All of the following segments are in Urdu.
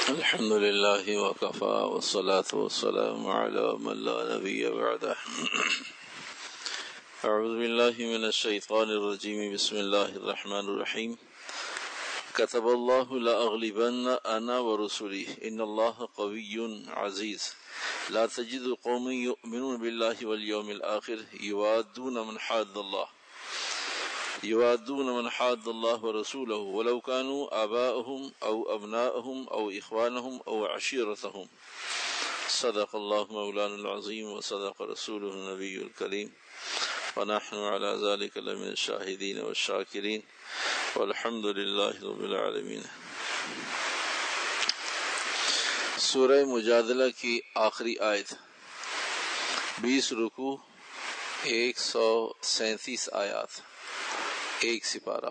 الحمد لله وكفى والصلاة والسلام على من لا نبي بعده. أعوذ بالله من الشيطان الرجيم. بسم الله الرحمن الرحيم. كتب الله لأغلبن أنا ورسلي إن الله قوي عزيز. لا تجد قوم يؤمنون بالله واليوم الآخر يوادون من حاد الله ورسوله ولو كانوا آباءهم أو أبناءهم أو إخوانهم أو عشيرتهم. صدق الله مولانا العظيم وصدق رسوله النبي الكريم ونحن على ذلك لمن الشاهدين والشاكرين والحمد لله رب العالمين. سورہ مجادلہ کی آخری آیت 20 رکوع 137 آیات، ایک سپارہ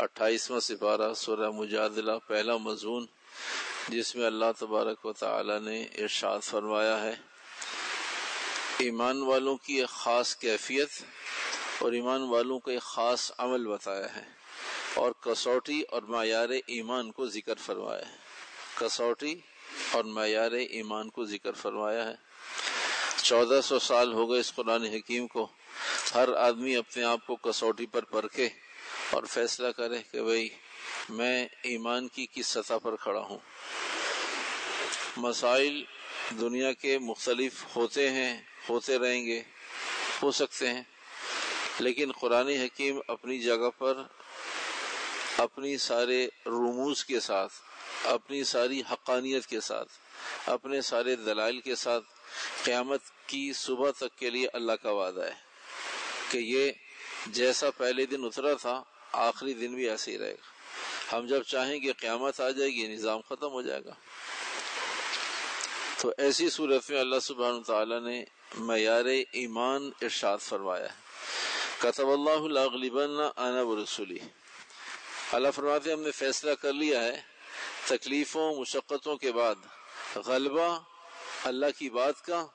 28واں سپارہ سورہ مجادلہ، پہلا مضمون جس میں اللہ تبارک و تعالی نے ارشاد فرمایا ہے ایمان والوں کی ایک خاص کیفیت اور ایمان والوں کا ایک خاص عمل بتایا ہے، اور کسوٹی اور معیار ایمان کو ذکر فرمایا ہے. کسوٹی اور معیار ایمان کو ذکر فرمایا ہے. 1400 سال ہو گئے اس قرآن حکیم کو. ہر آدمی اپنے آپ کو کسوٹی پر پرکھے اور فیصلہ کرے کہ بھئی میں ایمان کی کس سطح پر کھڑا ہوں. مسائل دنیا کے مختلف ہوتے ہیں، ہوتے رہیں گے، ہو سکتے ہیں، لیکن قرآن حکیم اپنی جگہ پر اپنی سارے رموز کے ساتھ، اپنی ساری حقانیت کے ساتھ، اپنے سارے دلائل کے ساتھ قیامت کی صبح تک کے لیے اللہ کا وعدہ ہے کہ یہ جیسا پہلے دن اترا تھا آخری دن بھی ایسے ہی رہے گا. ہم جب چاہیں گے قیامت آ جائے گی، نظام ختم ہو جائے گا. تو ایسی صورت میں اللہ سبحانہ وتعالی نے معیار ایمان ارشاد فرمایا ہے. کتب اللہ لاغلبن انا ورسولی. اللہ فرماتے ہیں ہم نے فیصلہ کر لیا ہے تکلیفوں مشقتوں کے بعد غلبہ اللہ کی بات کا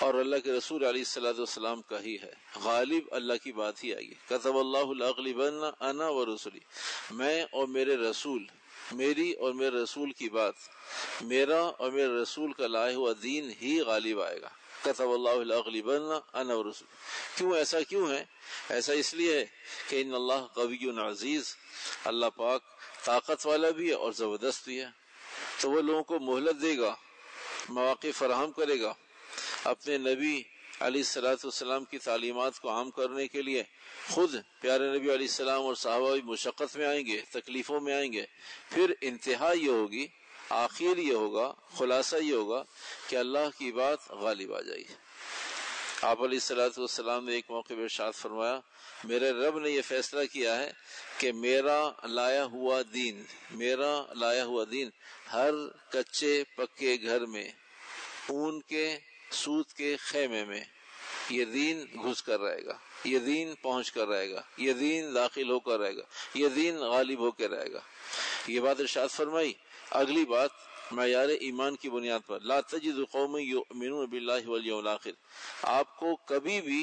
اور اللہ کے رسول علیہ الصلوۃ والسلام کا ہی ہے. غالب اللہ کی بات ہی آئے گی. کتب اللہ لاغلبن انا ورسولی، میں اور میرے رسول، میری اور میرے رسول کی بات، میرا اور میرے رسول کا لائے ہوا دین ہی غالب آئے گا. کتب اللہ لاغلبن انا ورسولی. کیوں ایسا کیوں ہے؟ ایسا اس لیے ہے کہ ان اللہ قوی عزیز، اللہ پاک طاقت والا بھی ہے اور زبردست بھی ہے. تو وہ لوگوں کو مہلت دے گا، مواقع فراہم کرے گا. اپنے نبی علیہ الصلوۃ والسلام کی تعلیمات کو عام کرنے کے لیے خود پیارے نبی علیہ السلام اور صحابہ مشقت میں آئیں گے، تکلیفوں میں آئیں گے. پھر انتہا یہ ہوگی، آخر یہ ہوگا، خلاصہ یہ ہوگا کہ اللہ کی بات غالب آ جائے گی. آپ علیہ الصلوۃ والسلام نے ایک موقع پر ارشاد فرمایا میرے رب نے یہ فیصلہ کیا ہے کہ میرا لایا ہوا دین ہر کچے پکے گھر میں، اون کے سوت کے خیمے میں یہ دین گھس کر رہے گا، یہ دین پہنچ کر رہے گا، یہ دین داخل ہو کر رہے گا، یہ دین غالب ہو کے رہے گا. یہ بات ارشاد فرمائی. اگلی بات معیار ایمان کی بنیاد پر لا تجد قوم یؤمنون باللہ والیوم الآخر. آپ کو کبھی بھی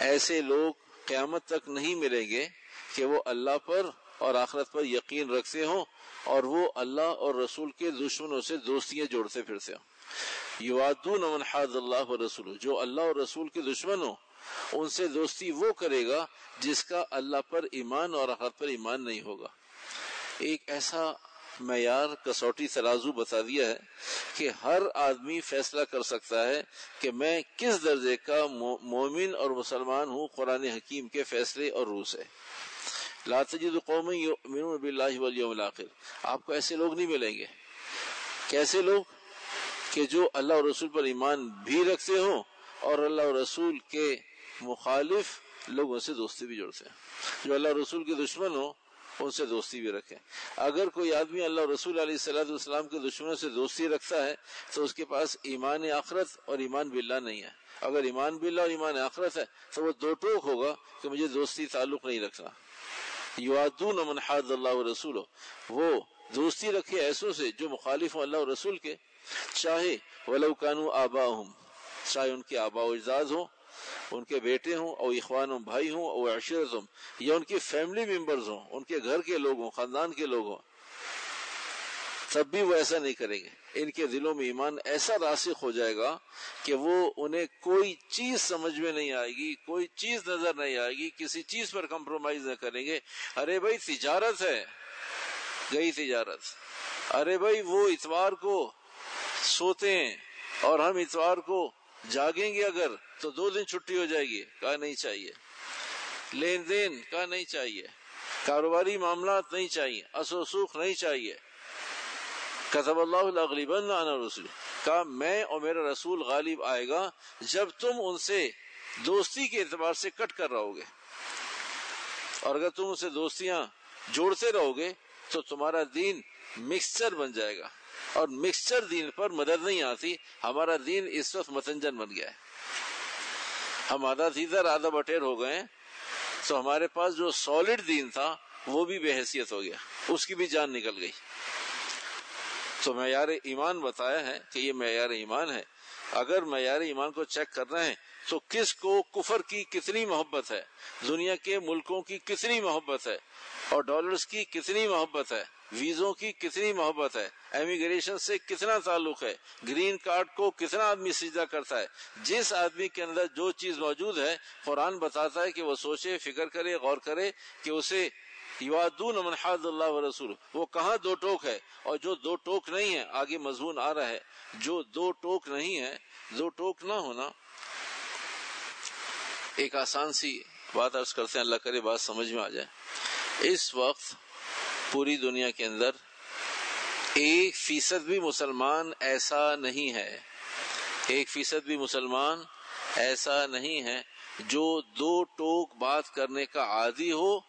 ایسے لوگ قیامت تک نہیں ملیں گے کہ وہ اللہ پر اور آخرت پر یقین رکھتے ہوں اور وہ اللہ اور رسول کے دشمنوں سے دوستیاں جوڑتے پھرتے ہوں. یوادون من حاد اللہ ورسولہ، جو اللہ اور رسول کے دشمن ہوں ان سے دوستی وہ کرے گا جس کا اللہ پر ایمان اور آخرت پر ایمان نہیں ہوگا. ایک ایسا معیار کسوٹی ترازو بتا دیا ہے کہ ہر آدمی فیصلہ کر سکتا ہے کہ میں کس درجے کا مومن اور مسلمان ہوں قرآن حکیم کے فیصلے اور روح سے. لا تجد قوم یؤمنون باللہ والیوم الآخر. آپ کو ایسے لوگ نہیں ملیں گے. کیسے لوگ؟ کہ جو اللہ اور رسول پر ایمان بھی رکھتے ہوں اور اللہ اور رسول کے مخالف لوگوں سے دوستی بھی جوڑتے ہیں. جو اللہ اور رسول کے دشمن ہوں ان سے دوستی بھی رکھیں. اگر کوئی آدمی اللہ اور رسول علیہ الصلوۃ والسلام کے دشمنوں سے دوستی رکھتا ہے تو اس کے پاس ایمان آخرت اور ایمان باللہ نہیں ہے. اگر ایمان باللہ اور ایمان آخرت ہے تو وہ دو ٹوک ہوگا کہ مجھے دوستی تعلق نہیں رکھنا. یوادون من حاد اللہ ورسولہ، وہ دوستی رکھے ایسوں سے جو مخالف ہوں اللہ اور رسول کے، چاہے ولو کانوا آباءہم، چاہے ان کے آباء و اجداد ہوں، ان کے بیٹے ہوں، او اخوانہم بھائی ہوں، او عشیرتہم یا ان کی فیملی ممبرز ہوں، ان کے گھر کے لوگ ہوں، خاندان کے لوگ ہوں. تب بھی وہ ایسا نہیں کریں گے. ان کے دلوں میں ایمان ایسا راسخ ہو جائے گا کہ وہ انہیں کوئی چیز سمجھ میں نہیں آئے گی, کوئی چیز نظر نہیں آئے گی, کسی چیز پر کمپرومائز نہ کریں گے. ارے بھائی تجارت ہے, گئی تجارت. ارے بھائی وہ اتوار کو سوتے ہیں اور ہم اتوار کو جاگیں گے اگر تو 2 دن چھٹی ہو جائے گی, کہا نہیں چاہیے. لین دین کا نہیں چاہیے, کاروباری معاملات نہیں چاہیے, اثر و سوخ نہیں چاہیے. کتب اللہ لاغلبن انا رسول, کہا میں اور میرا رسول غالب آئے گا جب تم ان سے دوستی کے اعتبار سے کٹ کر رہو گے, اور اگر تم ان سے دوستیاں جوڑتے رہو گے تو تمہارا دین مکسچر بن جائے گا, اور مکسچر دین پر مدد نہیں آتی. ہمارا دین اس وقت متنجن بن گیا ہے, ہم آدھا ادھر آدھا بٹیر ہو گئے ہیں, تو ہمارے پاس جو سالڈ دین تھا وہ بھی بے حیثیت ہو گیا, اس کی بھی جان نکل گئی. تو معیار ایمان بتایا ہے کہ یہ معیار ایمان ہے. اگر معیار ایمان کو چیک کر رہے ہیں تو کس کو کفر کی کتنی محبت ہے, دنیا کے ملکوں کی کتنی محبت ہے, اور ڈالرز کی کتنی محبت ہے, ویزوں کی کتنی محبت ہے, امیگریشن سے کتنا تعلق ہے, گرین کارڈ کو کتنا آدمی سجدہ کرتا ہے. جس آدمی کے اندر جو چیز موجود ہے قرآن بتاتا ہے کہ وہ سوچے, فکر کرے, غور کرے کہ اسے یوادون من حاد اللہ ورسول, وہ کہاں 2 ٹوک ہے, اور جو 2 ٹوک نہیں ہے. آگے مضمون آ رہا ہے, جو 2 ٹوک نہیں ہے, 2 ٹوک نہ ہونا. ایک آسان سی بات عرض کرتے ہیں, اللہ کرے بات سمجھ میں آ جائے. اس وقت پوری دنیا کے اندر 1% بھی مسلمان ایسا نہیں ہے, 1% بھی مسلمان ایسا نہیں ہے جو 2 ٹوک بات کرنے کا عادی ہو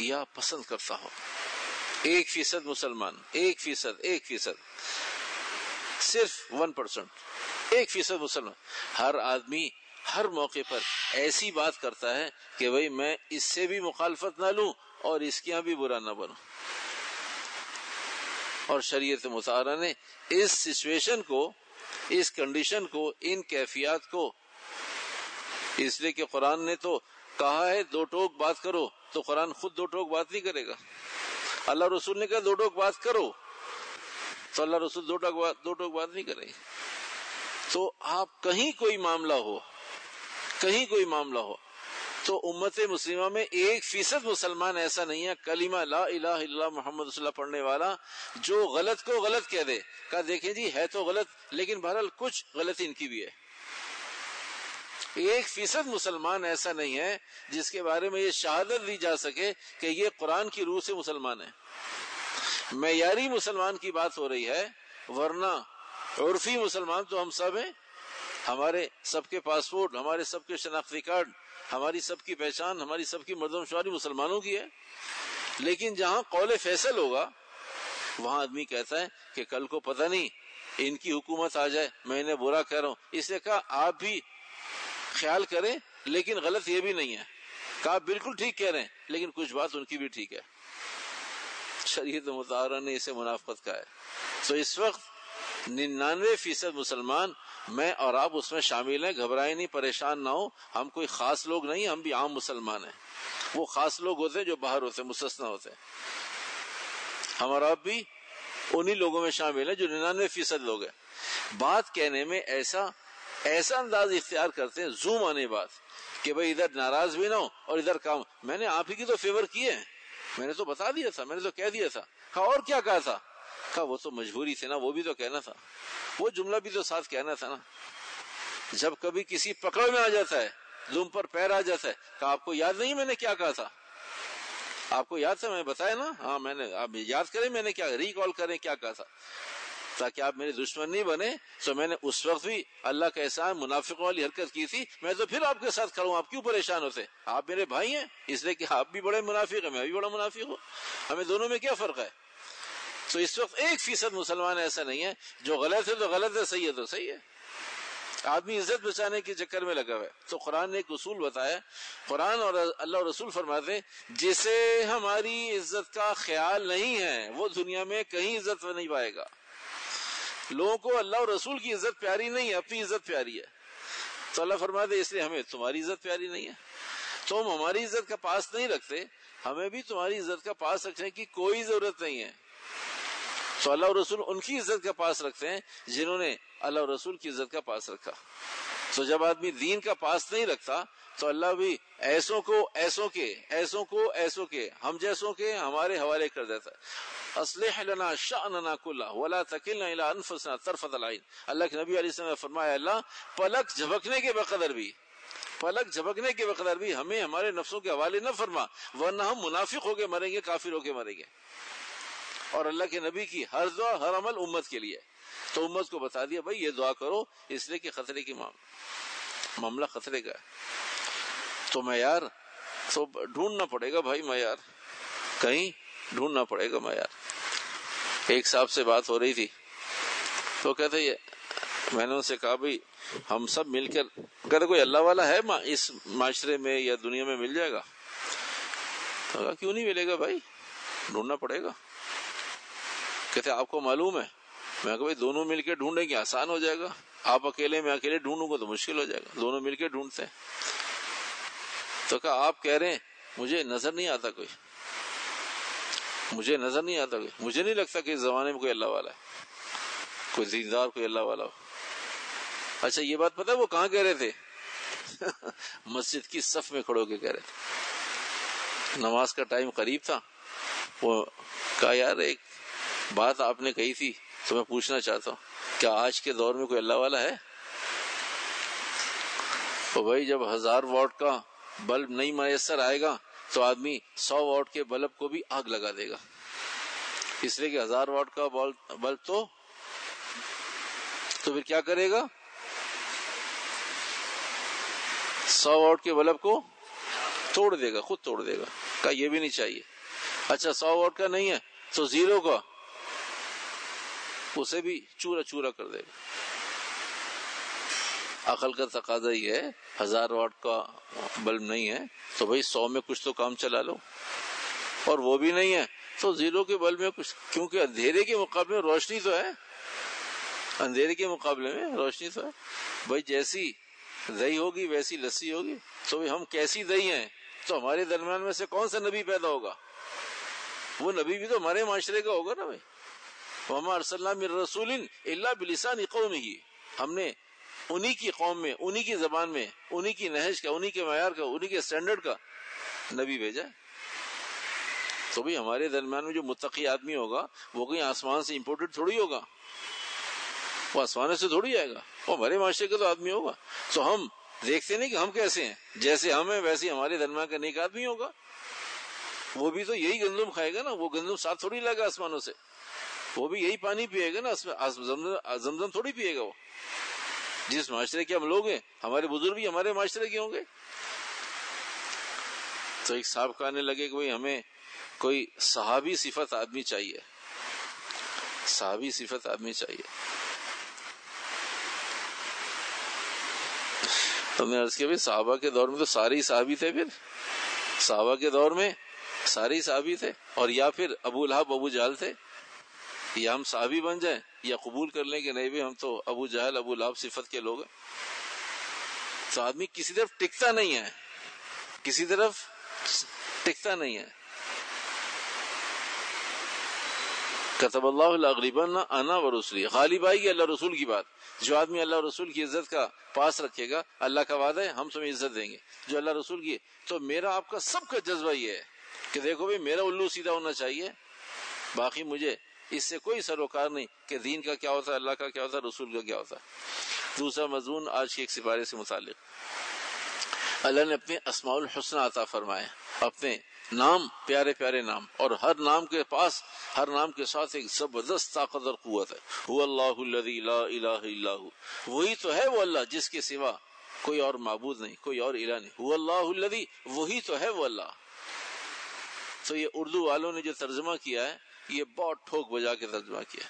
یا پسند کرتا ہو. 1% مسلمان, 1%, صرف 1%, 1% مسلمان. ہر آدمی ہر موقع پر ایسی بات کرتا ہے کہ بھئی میں اس سے بھی مخالفت نہ لوں اور اس کے یہاں بھی برا نہ بنوں. اور شریعت مطہرہ نے اس سچویشن کو, اس کنڈیشن کو, ان کیفیات کو, اس لیے کہ قرآن نے تو کہا ہے 2 ٹوک بات کرو, تو قرآن خود 2 ٹوک بات نہیں کرے گا. اللہ رسول نے کہا 2 ٹوک بات کرو, تو اللہ رسول 2 ٹوک بات نہیں کرے. تو آپ کہیں کوئی معاملہ ہو, کہیں کوئی معاملہ ہو, تو امت مسلمہ میں 1% مسلمان ایسا نہیں ہے کلمہ لا الہ الا اللہ محمد رسول اللہ پڑھنے والا جو غلط کو غلط کہہ دے. کہا دیکھیں جی ہے تو غلط, لیکن بہرحال کچھ غلطی ان کی بھی ہے. 1% مسلمان ایسا نہیں ہے جس کے بارے میں یہ شہادت دی جا سکے کہ یہ قرآن کی روح سے مسلمان ہے. معیاری مسلمان کی بات ہو رہی ہے, ورنہ عرفی مسلمان تو ہم سب ہیں. ہمارے سب کے پاسپورٹ, ہمارے سب کے شناختی کارڈ, ہماری سب کی پہچان, ہماری سب کی مردم شماری مسلمانوں کی ہے. لیکن جہاں قول فیصل ہوگا وہاں آدمی کہتا ہے کہ کل کو پتہ نہیں ان کی حکومت آ جائے, میں انہیں برا کہہ رہا ہوں. اس نے کہا آپ بھی خیال کریں, لیکن غلط یہ بھی نہیں ہے. کہا بالکل ٹھیک کہہ رہے ہیں, لیکن کچھ بات ان کی بھی ٹھیک ہے. شریعت مطہرہ نے اسے منافقت کہا ہے. تو اس وقت 99% مسلمان, میں اور آپ اس میں شامل ہیں. گھبرائیں نہیں, پریشان نہ ہو, ہم کوئی خاص لوگ نہیں, ہم بھی عام مسلمان ہیں. وہ خاص لوگ ہوتے ہیں جو باہر ہوتے ہیں, مستثنا ہوتے ہیں. ہم اور آپ بھی انہی لوگوں میں شامل ہیں جو 99% لوگ ہیں. بات کہنے میں ایسا انداز اختیار کرتے ہیں, زوم آنے بات, کہ بھئی ادھر ناراض بھی نہ ہو اور ادھر کام. میں نے آپ ہی کی تو فیور کیے ہیں, میں نے تو بتا دیا تھا, میں نے تو کہہ دیا تھا. کہا اور کیا کہا تھا؟ کہا وہ تو مجبوری تھی نا, وہ بھی تو کہنا تھا, وہ جملہ بھی تو ساتھ کہنا تھا نا. جب کبھی کسی پکڑ میں آ جاتا ہے, زوم پر پیر آ جاتا ہے, کہا آپ کو یاد نہیں میں نے کیا کہا تھا؟ آپ کو یاد تھا, میں بتایا نا. ہاں میں نے, آپ یاد کریں میں نے کیا, ریکال کریں کیا کہا تھا, تاکہ آپ میرے دشمن نہیں بنے. تو میں نے اس وقت بھی اللہ کا احسان منافقوں والی حرکت کی تھی. میں تو پھر آپ کے ساتھ کھڑا ہوں, آپ کیوں پریشان ہوتے؟ آپ میرے بھائی ہیں, اس لیے کہ آپ بھی بڑے منافق ہیں, میں بھی بڑا منافق ہوں, ہمیں دونوں میں کیا فرق ہے؟ تو اس وقت 1% مسلمان ایسا نہیں ہے جو غلط ہے تو غلط ہے, صحیح ہے تو صحیح ہے. آدمی عزت بچانے کے چکر میں لگا ہوا ہے. تو قرآن نے ایک اصول بتایا, قرآن اور اللہ اور رسول فرماتے ہیں جسے ہماری عزت کا خیال نہیں ہے وہ دنیا میں کہیں عزت نہیں پائے گا. لوگوں کو اللہ اور رسول کی عزت پیاری نہیں ہے, اپنی عزت پیاری ہے. تو اللہ فرماتے اس لیے ہمیں تمہاری عزت پیاری نہیں ہے, تم ہماری عزت کا پاس نہیں رکھتے, ہمیں بھی تمہاری عزت کا پاس رکھنے کی کوئی ضرورت نہیں ہے. تو اللہ اور رسول ان کی عزت کا پاس رکھتے ہیں جنہوں نے اللہ اور رسول کی عزت کا پاس رکھا. تو جب آدمی دین کا پاس نہیں رکھتا تو اللہ بھی ایسوں کے ہم جیسوں کے ہمارے حوالے کر دیتا ہے. اصلح لنا شأننا کلہ ولا تکلنا الی انفسنا طرفۃ العین. اللہ کے نبی علیہ السلام نے فرمایا اللہ پلک جھپکنے کے بقدر بھی ہمیں ہمارے نفسوں کے حوالے نہ فرما ورنہ ہم منافق ہو کے مریں گے, کافر ہو کے مریں گے. اور اللہ کے نبی کی ہر دعا ہر عمل امت کے لیے. تو امت کو بتا دیا بھائی یہ دعا کرو اس لیے کہ خطرے کی معاملہ خطرے کا ہے. تو معیار تو ڈھونڈنا پڑے گا بھائی, معیار کہیں ڈھونڈنا پڑے گا معیار. ایک صاحب سے بات ہو رہی تھی تو کہتے میں نے ان سے کہا بھائی ہم سب مل کر اگر کوئی اللہ والا ہے اس معاشرے میں یا دنیا میں مل جائے گا. تو کہا کیوں نہیں ملے گا بھائی, ڈھونڈنا پڑے گا. کہتے آپ کو معلوم ہے. میں کہا بھائی دونوں مل کے ڈھونڈیں گے آسان ہو جائے گا, آپ اکیلے میں اکیلے ڈھونڈوں گا تو مشکل ہو جائے گا, دونوں مل کے ڈھونڈتے ہیں. تو کہا آپ کہہ رہے ہیں مجھے نظر نہیں آتا کوئی, مجھے نہیں لگتا کہ اس زمانے میں کوئی اللہ والا ہے, کوئی دیندار کوئی اللہ والا ہو. اچھا یہ بات پتہ ہے وہ کہاں کہہ رہے تھے؟ مسجد کی صف میں کھڑے ہو کے کہہ رہے تھے. نماز کا ٹائم قریب تھا. وہ کہا یار ایک بات آپ نے کہی تھی تو میں پوچھنا چاہتا ہوں, کیا آج کے دور میں کوئی اللہ والا ہے؟ تو بھائی جب 1000 واٹ کا بلب نہیں میسر آئے گا تو آدمی 100 واٹ کے بلب کو بھی آگ لگا دے گا, اس لیے کہ 1000 واٹ کا بلب تو پھر کیا کرے گا؟ 100 واٹ کے بلب کو توڑ دے گا, خود توڑ دے گا. کہا یہ بھی نہیں چاہیے. اچھا 100 واٹ کا نہیں ہے تو 0 کا, اسے بھی چورا چورا کر دے گا. عقل کا تقاضا یہ ہے 1000 واٹ کا بلب نہیں ہے تو بھائی 100 میں کچھ تو کام چلا لو, اور وہ بھی نہیں ہے تو 0 کے بلب میں کچھ, کیونکہ اندھیرے کے مقابلے میں روشنی تو ہے, بھائی جیسی دہی ہوگی ویسی لسی ہوگی. تو ہم کیسی دہی ہیں؟ تو ہمارے درمیان میں سے کون سا نبی پیدا ہوگا؟ وہ نبی بھی تو ہمارے معاشرے کا ہوگا نا بھائی. وَمَا أَرْسَلْنَا مِن رَّسُولٍ إِلَّا بِلِسَانِ قَوْمِهِ. ہم نے انہی کی قوم میں, انہی کی زبان میں, انہی کی نہج کا, انہی کے معیار کا, انہی کے سٹینڈرڈ کا نبی بھیجا. تو بھی ہمارے درمیان میں جو متقی آدمی ہوگا وہ کہیں آسمان سے امپورٹڈ تھوڑی ہوگا, وہ آسمان سے تھوڑی آئے گا, وہ ہمارے معاشرے کا تو آدمی ہوگا. تو ہم دیکھتے نہیں کہ ہم کیسے ہیں, جیسے ہم ہیں ویسے ہمارے درمیان کا نیک آدمی ہوگا. وہ بھی تو یہی گندم کھائے گا نا, وہ گندم ساتھ تھوڑی لائے گا آسمانوں سے, وہ بھی یہی پانی پیے گا نا, زمزم تھوڑی پیے گا. وہ جس معاشرے کے ہم لوگ ہیں ہمارے بزرگ بھی ہمارے معاشرے کے ہوں گے. تو ایک صاحب کہنے لگے کہ ہمیں کوئی صحابی صفت آدمی چاہیے, صحابی صفت آدمی چاہیے. تو میں عرض کیا بھائی صحابہ کے دور میں تو سارے ہی صحابی تھے, پھر صحابہ کے دور میں سارے ہی صحابی تھے, اور یا پھر ابو لہب ابو جہل تھے. یا ہم صحابی بن جائیں یا قبول کر لیں کہ نہیں بھی ہم تو ابو جہل ابو لہب صفت کے لوگ ہیں. تو آدمی کسی طرف ٹکتا نہیں ہے, کسی طرف ٹکتا نہیں ہے. کتب اللہ لاغلبن انا ورسلی, غالب آئے گی اللہ رسول کی بات. جو آدمی اللہ رسول کی عزت کا پاس رکھے گا, اللہ کا وعدہ ہے ہم تمہیں عزت دیں گے. جو اللہ رسول کی, تو میرا آپ کا سب کا جذبہ یہ ہے کہ دیکھو بھائی میرا الو سیدھا ہونا چاہیے, باقی مجھے اس سے کوئی سروکار نہیں کہ دین کا کیا ہوتا ہے, اللہ کا کیا ہوتا ہے, رسول کا کیا ہوتا ہے. دوسرا مضمون آج کے ایک سپارے سے متعلق, اللہ نے اپنے اسماء الحسنى عطا فرمائے, اپنے نام پیارے پیارے نام, اور ہر نام کے پاس, ہر نام کے ساتھ ایک زبردست طاقت اور قوت ہے. هو اللہ الذی لا الہ الا هو, وہی تو ہے وہ اللہ جس کے سوا کوئی اور معبود نہیں, کوئی اور الہ نہیں. هو اللہ الذی, وہی تو ہے وہ اللہ. تو یہ اردو والوں نے جو ترجمہ کیا ہے یہ بہت ٹھوک بجا کے ترجمہ کیا.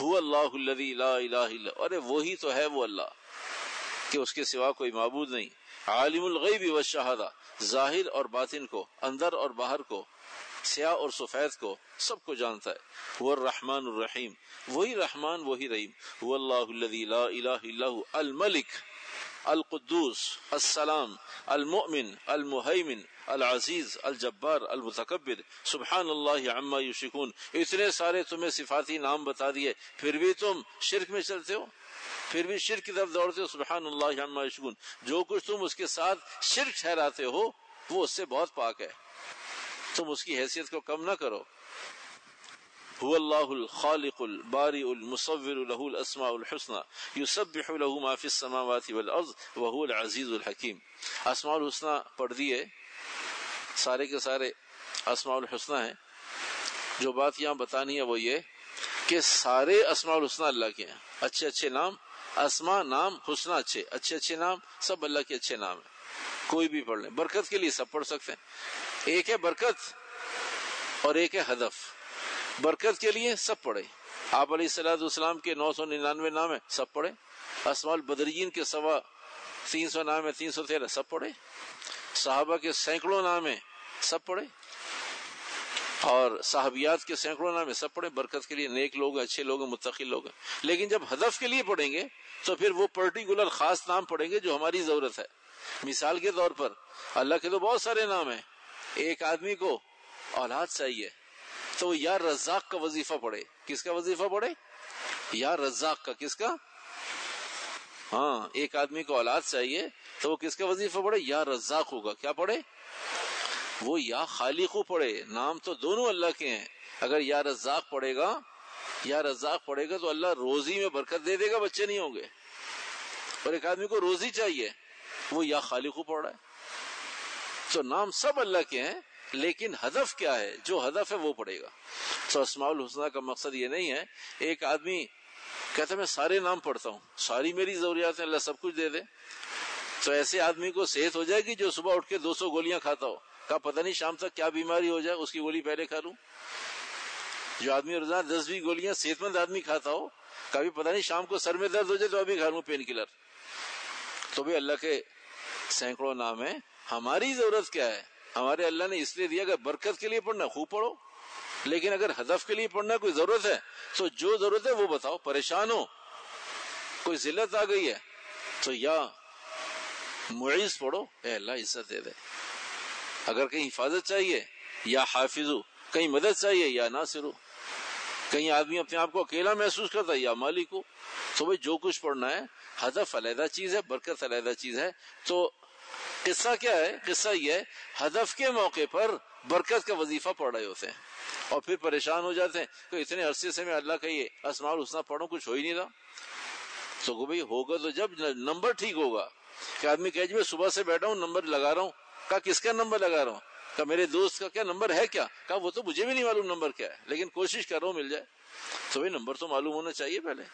هو اللہ الذی لا الہ الا, ارے وہی تو ہے وہ اللہ کہ اس کے سوا کوئی معبود نہیں. عالم الغیب والشہادہ, ظاہر اور باطن کو, اندر اور باہر کو, سیاہ اور سفید کو, سب کو جانتا ہے. هو الرحمن الرحیم, وہی رحمان وہی رحیم. هو اللہ الذی لا الہ الا هو الملک, القدوس، السلام، المؤمن، المہیمن، العزیز، الجبار، المتکبر، سبحان اللہ عما یشرکون. اتنے سارے تمہیں صفاتی نام بتا دیے، پھر بھی تم شرک میں چلتے ہو، پھر بھی شرک کی طرف دوڑتے ہو. سبحان اللہ عما یشرکون، جو کچھ تم اس کے ساتھ شرک ٹھہراتے ہو وہ اس سے بہت پاک ہے، تم اس کی حیثیت کو کم نہ کرو. هو اللہ الخالق البارئ المصور له الاسماء الحسنى يسبح له ما في السماوات والارض وهو العزیز الحکیم. اسماء الحسنى پڑھ دیے، سارے کے سارے اسماء الحسنى ہیں. جو بات یہاں بتانی ہے وہ یہ کہ سارے اسماء الحسنى اللہ کے ہیں، اچھے اچھے نام، اسماء نام، حسنى اچھے اچھے نام، سب اللہ کے اچھے نام ہیں. کوئی بھی پڑھ لیں، برکت کے لیے سب پڑھ سکتے ہیں. ایک ہے برکت اور ایک ہے ہدف. برکت کے لیے سب پڑھے، آپ علیہ الصلوۃ والسلام کے 999 نام ہیں، سب پڑھے. اسماء البدرین کے 300 نام ہیں، 313 سب پڑھے. صحابہ کے سینکڑوں نام ہیں، سب پڑھے. اور صحابیات کے سینکڑوں نام ہیں، سب پڑھے. برکت کے لیے نیک لوگ ہیں، اچھے لوگ ہیں، متقی لوگ ہیں. لیکن جب ہدف کے لیے پڑھیں گے تو پھر وہ پرٹیکولر خاص نام پڑھیں گے جو ہماری ضرورت ہے. مثال کے طور پر اللہ کے تو بہت سارے نام ہیں. ایک آدمی کو اولاد چاہیے تو یا رزاق کا وظیفہ پڑھے. کس کا وظیفہ پڑھے؟ یا رزاق کا. کس کا؟ ہاں، ایک آدمی کو اولاد چاہیے تو وہ کس کا وظیفہ پڑھے؟ یا رزاق ہوگا. کیا پڑھے؟ وہ یا خالق پڑھے. نام تو دونوں اللہ کے ہیں. اگر یا رزاق پڑھے گا تو اللہ روزی میں برکت دے دے گا، بچے نہیں ہوں گے. اور ایک آدمی کو روزی چاہیے، وہ یا خالق پڑھ رہا ہے. تو نام سب اللہ کے ہیں، لیکن ہدف کیا ہے؟ جو ہدف ہے وہ پڑے گا. تو اسماء الحسنہ کا مقصد یہ نہیں ہے ایک آدمی کہتا ہے میں سارے نام پڑھتا ہوں، ساری میری ضروریات ہیں، اللہ سب کچھ دے دے. تو ایسے آدمی کو صحت ہو جائے گی جو صبح اٹھ کے 200 گولیاں کھاتا ہو، کہا پتہ نہیں شام تک کیا بیماری ہو جائے، اس کی گولی پہلے کھا لوں. جو آدمی روزانہ 10-20 گولیاں صحت مند آدمی کھاتا ہو، کبھی پتہ نہیں شام کو سر میں درد ہو جائے تو ابھی کھا لوں پین کلر. تو بھی اللہ کے سینکڑوں نام ہیں. ہماری ضرورت کیا ہے؟ ہمارے اللہ نے اس لیے دیا کہ برکت کے لیے پڑھنا، خوب پڑھو. لیکن اگر ہدف کے لیے پڑھنا کوئی ضرورت ہے تو جو ضرورت ہے وہ بتاؤ. پریشان ہو، کوئی ذلت آ گئی ہے تو یا معیز پڑھو، اے اللہ عزت دے دے. اگر کہیں حفاظت چاہیے یا حافظو، کہیں مدد چاہیے یا ناصرو. کہیں آدمی اپنے آپ کو اکیلا محسوس کرتا ہے یا مالکو. تو بھائی جو کچھ پڑھنا ہے، ہدف علیحدہ چیز ہے، برکت علیحدہ چیز ہے. تو قصہ کیا ہے؟ قصہ یہ ہے ہدف کے موقع پر برکت کا وظیفہ پڑھ رہے ہوتے ہیں اور پھر پریشان ہو جاتے ہیں کہ اتنے عرصے سے میں اللہ کا یہ اسماء الحسنہ پڑھوں، کچھ ہو ہی نہیں رہا. تو بھائی ہوگا تو جب نمبر ٹھیک ہوگا. کہ آدمی کہے جی میں صبح سے بیٹھا ہوں نمبر لگا رہا ہوں. کہا کس کا نمبر لگا رہا ہوں؟ کہا میرے دوست کا. کیا نمبر ہے کیا؟ کہا وہ تو مجھے بھی نہیں معلوم نمبر کیا ہے، لیکن کوشش کر رہا ہوں مل جائے. تو بھائی نمبر تو معلوم ہونا چاہیے پہلے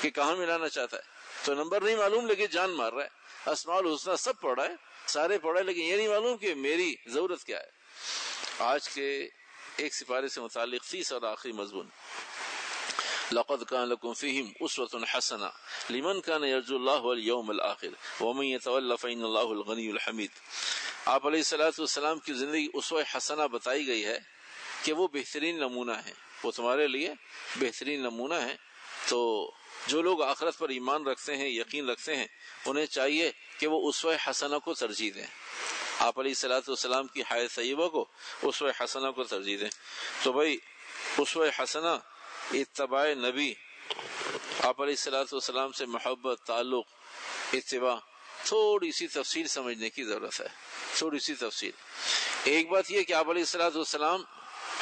کہ کہاں ملانا چاہتا ہے. تو نمبر نہیں معلوم لیکن جان مار رہا ہے. اسماء الحسنہ سب پڑھا ہے، سارے پڑھا ہے، لیکن یہ نہیں معلوم کہ میری ضرورت کیا ہے. آج کے ایک سپارے سے متعلق 30 اور آخری مضمون، لقد كان لكم فيهم اسوة حسنة لمن كان يرجو الله واليوم الآخر ومن يتولى فإن الله الغني الحميد. آپ علیہ الصلوۃ والسلام کی زندگی اسوہ حسنہ بتائی گئی ہے کہ وہ بہترین نمونہ ہیں، وہ تمہارے لیے بہترین نمونہ ہیں. تو جو لوگ آخرت پر ایمان رکھتے ہیں، یقین رکھتے ہیں، انہیں چاہیے کہ وہ اسوہ حسنہ کو ترجیح دیں. آپ علیہ الصلوۃ والسلام کی حیات طیبہ کو، اسوہ حسنہ کو ترجیح دیں. تو بھائی اسوہ حسنہ، اتباع نبی، آپ علیہ الصلوۃ والسلام سے محبت، تعلق، اتباع، تھوڑی سی تفصیل سمجھنے کی ضرورت ہے، تھوڑی سی تفصیل. ایک بات یہ کہ آپ علیہ الصلوۃ والسلام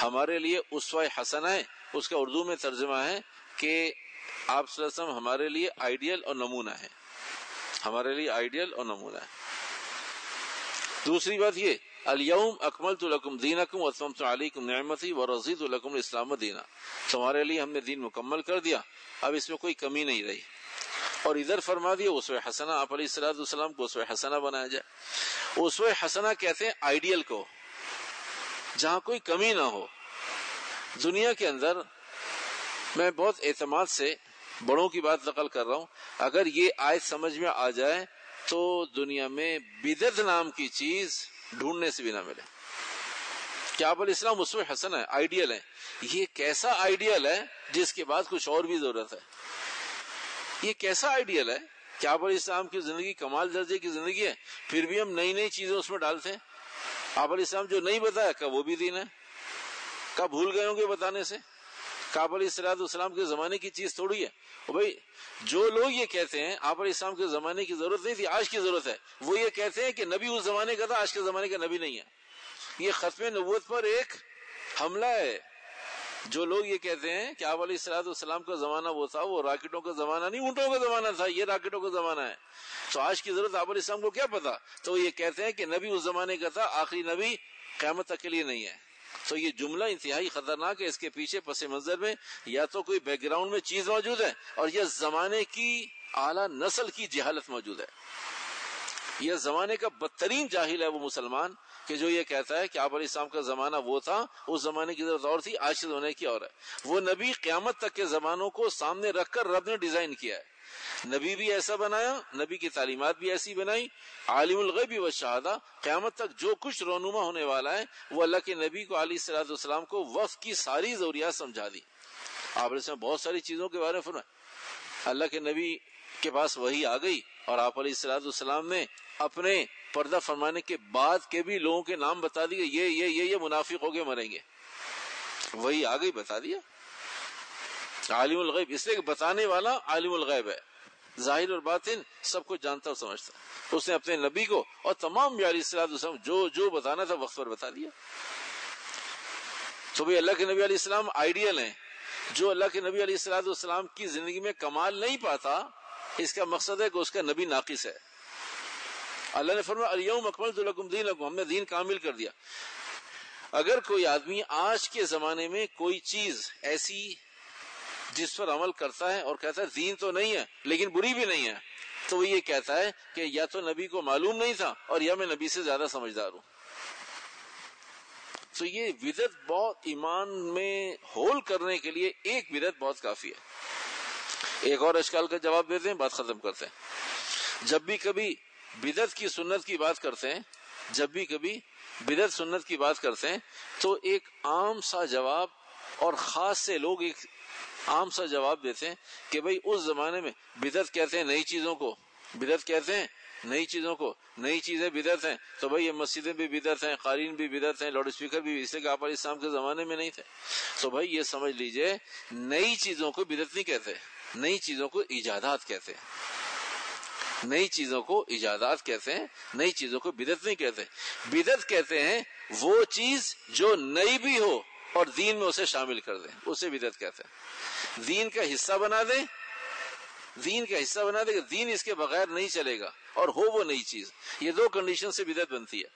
ہمارے لیے اسوہ حسنہ ہے، اس کا اردو میں ترجمہ ہے کہ آپ صلی اللہ علیہ وسلم ہمارے لیے آئیڈیل اور نمونہ ہے، ہمارے لیے آئیڈیل اور نمونہ ہے. دوسری بات یہ، الیوم اکملت لکم دینکم واتممت علیکم نعمتی ورضیت لکم الاسلام دینا. تمہارے لیے ہم نے دین مکمل کر دیا، اب اس میں کوئی کمی نہیں رہی. اور ادھر فرما دیا اسوہ حسنہ، آپ علیہ الصلوۃ والسلام کو اسوہ حسنہ بنایا جائے. اسوہ حسنہ کہتے ہیں آئیڈیل کو، جہاں کوئی کمی نہ ہو. دنیا کے اندر میں بہت اعتماد سے بڑوں کی بات نقل کر رہا ہوں، اگر یہ آیت سمجھ میں آ جائے تو دنیا میں بدعت نام کی چیز ڈھونڈنے سے بھی نہ ملے. کیا آپ علیہ السلام اسوہ حسنہ ہے، آئیڈیل ہے. یہ کیسا آئیڈیل ہے جس کے بعد کچھ اور بھی ضرورت ہے؟ یہ کیسا آئیڈیل ہے کہ آپ علیہ السلام کی زندگی کمال درجے کی زندگی ہے، پھر بھی ہم نئی نئی چیزیں اس میں ڈالتے ہیں. آپ علیہ السلام جو نہیں بتایا کب وہ بھی دین ہے، کب بھول گئے ہوں گے بتانے سے؟ آپ علیہ السلام کے زمانے کی چیز تھوڑی ہے. بھائی جو لوگ یہ کہتے ہیں آپ علیہ السلام کے زمانے کی ضرورت نہیں تھی، آج کی ضرورت ہے، وہ یہ کہتے ہیں کہ نبی اس زمانے کا تھا، آج کے زمانے کا نبی نہیں ہے. یہ ختم نبوت پر ایک حملہ ہے. جو لوگ یہ کہتے ہیں کہ آپ علیہ السلام کا زمانہ وہ تھا، وہ راکٹوں کا زمانہ نہیں، اونٹوں کا زمانہ تھا، یہ راکٹوں کا زمانہ ہے، تو آج کی ضرورت آپ علیہ السلام کو کیا پتا؟ تو یہ کہتے ہیں کہ نبی اس زمانے کا تھا، آخری نبی قیامت تک کے لیے نہیں ہے. تو یہ جملہ انتہائی خطرناک ہے. اس کے پیچھے پس منظر میں یا تو کوئی بیک گراؤنڈ میں چیز موجود ہے، اور یہ زمانے کی اعلیٰ نسل کی جہالت موجود ہے. یہ زمانے کا بدترین جاہل ہے وہ مسلمان کہ جو یہ کہتا ہے کہ آپ علیہ السلام کا زمانہ وہ تھا، اس زمانے کی ضرورت اور تھی، آج کے زمانے کی اور ہے. وہ نبی قیامت تک کے زمانوں کو سامنے رکھ کر رب نے ڈیزائن کیا ہے. نبی بھی ایسا بنایا، نبی کی تعلیمات بھی ایسی بنائی. عالم الغیب والشہادہ، قیامت تک جو کچھ رونما ہونے والا ہے وہ اللہ کے نبی کو علیہ السلام کو وقت کی ساری ضروریات سمجھا دی. آپ علیہ السلام بہت ساری چیزوں کے بارے میں فرمایا. اللہ کے نبی کے پاس وحی آ گئی اور آپ علیہ السلام نے اپنے پردہ فرمانے کے بعد کے بھی لوگوں کے نام بتا دیے، یہ منافق ہو کے مریں گے. وہی آ گئی، بتا دیا. عالم الغیب اس لیے کہ بتانے والا عالم الغیب ہے، ظاہر اور باطن سب کچھ جانتا اور سمجھتا. اس نے اپنے نبی کو اور تمام علیہ السلام جو بتانا تھا وقت پر بتا دیا. تو بھی اللہ کے نبی علیہ السلام آئیڈیل ہیں. جو اللہ کے نبی علیہ السلام کی زندگی میں کمال نہیں پاتا، اس کا مقصد ہے کہ اس کا نبی ناقص ہے. اللہ نے فرمایا الیوم اکملت لکم دینکم، ہم نے دین کامل کر دیا. اگر کوئی آدمی آج کے زمانے میں کوئی چیز ایسی جس پر عمل کرتا ہے اور کہتا ہے دین تو نہیں ہے لیکن بری بھی نہیں ہے، تو وہ یہ کہتا ہے کہ یا تو نبی کو معلوم نہیں تھا اور یا میں نبی سے زیادہ سمجھدار ہوں. تو یہ بدعت بہت ایمان میں ہول کرنے کے لیے ایک بدعت بہت کافی ہے. ایک اور اشکال کا جواب دیتے ہیں، بات ختم کرتے ہیں. جب بھی کبھی بدعت کی سنت کی بات کرتے ہیں، جب بھی کبھی بدعت سنت کی بات کرتے ہیں تو ایک عام سا جواب اور خاص سے لوگ ایک عام سا جواب دیتے ہیں کہ بھئی اس زمانے میں بدعت کہتے ہیں نئی چیزوں کو، بدعت کہتے ہیں نئی چیزوں کو، نئی چیزیں بدعت ہیں. تو بھئی یہ مسجدیں بھی بدعت ہیں، قالین بھی بدعت ہیں، لاؤڈ اسپیکر بھی، اس لیے کہ آپ علیہ السلام کے زمانے میں نہیں تھے. تو بھئی یہ سمجھ لیجئے نئی چیزوں کو بدعت نہیں کہتے، نئی چیزوں کو ایجادات کہتے ہیں. نئی چیزوں کو ایجادات کہتے ہیں، نئی چیزوں کو بدعت نہیں کہتے. بدعت کہتے ہیں وہ چیز جو نئی بھی ہو اور دین میں اسے شامل کر دیں، اسے بدعت کہتے ہیں. دین کا حصہ بنا دیں، دین کا حصہ بنا دے کہ دین اس کے بغیر نہیں چلے گا اور ہو وہ نئی چیز. یہ دو کنڈیشن سے بدعت بنتی ہے.